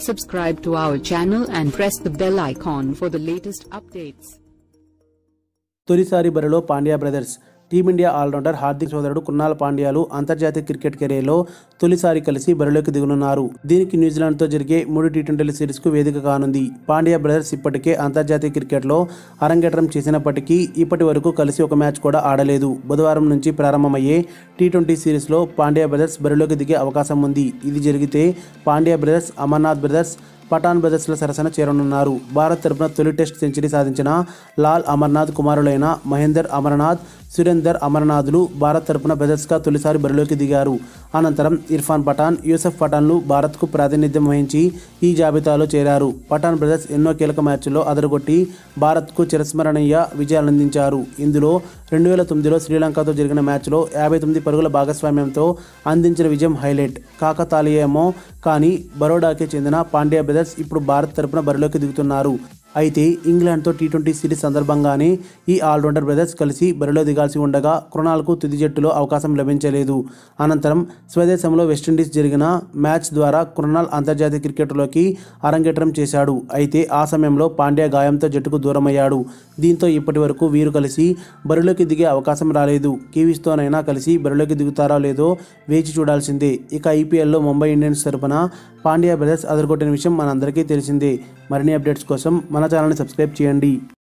Subscribe to our channel and press the bell icon for the latest updates. తొలిసారి బరిలో Pandya brothers. Team India allrounder Hardik సోదరుడు కృణాల్ పాండ్యాలు అంతర్జాతీయ cricket కెరీర్లో తొలిసారి కలిసి బరిలోకి దిగనున్నారు. దీనికి న్యూజిలాండ్తో జరిగే 3 టీ20 సిరీస్కు వేదిక కానుంది. పాండ్యా బ్రదర్స్ ఇప్పటికే అంతర్జాతీయ క్రికెట్లో అరంగేట్రం చేసినప్పటికీ ఇప్పటి వరకు కలిసి ఒక మ్యాచ్ కూడా ఆడలేదు. బుధవారం నుంచి ప్రారంభమయ్యే టీ20 సిరీస్లో పాండ్యా బ్రదర్స్ బరిలోకి దిగే అవకాశం ఉంది. ఇది జరిగితే పాండ్యా బ్రదర్స్, అమర్నాథ్ బ్రదర్స్, పఠాన్ బ్రదర్స్ల సరసన చేరనున్నారు. భారత్ తరపున తొలి టెస్ట్ సెంచరీ సాధించిన లాల్ అమర్నాథ్ కుమారులైన మహేందర్ అమర్నాథ్, సురేందర్ అమర్నాథ్లు భారత్ తరపున బ్రదర్స్గా తొలిసారి బరిలోకి దిగారు. అనంతరం ఇర్ఫాన్ పఠాన్, యూసఫ్ పఠాన్లు భారత్కు ప్రాతినిధ్యం వహించి ఈ జాబితాలో చేరారు. పఠాన్ బ్రదర్స్ ఎన్నో కీలక మ్యాచ్ల్లో అదరగొట్టి భారత్కు చిరస్మరణీయ విజయాలందించారు. ఇందులో 2009లో శ్రీలంకతో జరిగిన మ్యాచ్లో 59 పరుగుల భాగస్వామ్యంతో అందించిన విజయం హైలైట్. కాకతాళీయమో కానీ బరోడాకి చెందిన పాండ్యా బ్రదర్స్ ఇప్పుడు భారత్ తరపున బరిలోకి దిగుతున్నారు. అయితే ఇంగ్లాండ్తో టీ20 సిరీస్ సందర్భంగానే ఈ ఆల్రౌండర్ బ్రదర్స్ కలిసి బరిలో దిగాల్సి ఉండగా కృణాల్కు తుది జట్టులో అవకాశం లభించలేదు. అనంతరం స్వదేశంలో వెస్టిండీస్ జరిగిన మ్యాచ్ ద్వారా కృణాల్ అంతర్జాతీయ క్రికెట్లోకి అరంగేట్రం చేశాడు. అయితే ఆ సమయంలో పాండ్యా గాయంతో జట్టుకు దూరమయ్యాడు. దీంతో ఇప్పటి వరకు వీరు కలిసి బరిలోకి దిగే అవకాశం రాలేదు. కివీస్తోనైనా కలిసి బరిలోకి దిగుతారో లేదో వేచి చూడాల్సిందే. ఇక ఐపీఎల్లో ముంబై ఇండియన్స్ తరపున పాండ్యా బ్రదర్స్ అదరగొట్టిన విషయం మనందరికీ తెలిసిందే. మరిన్ని అప్డేట్స్ కోసం మన ఛానల్ని సబ్స్క్రైబ్ చేయండి.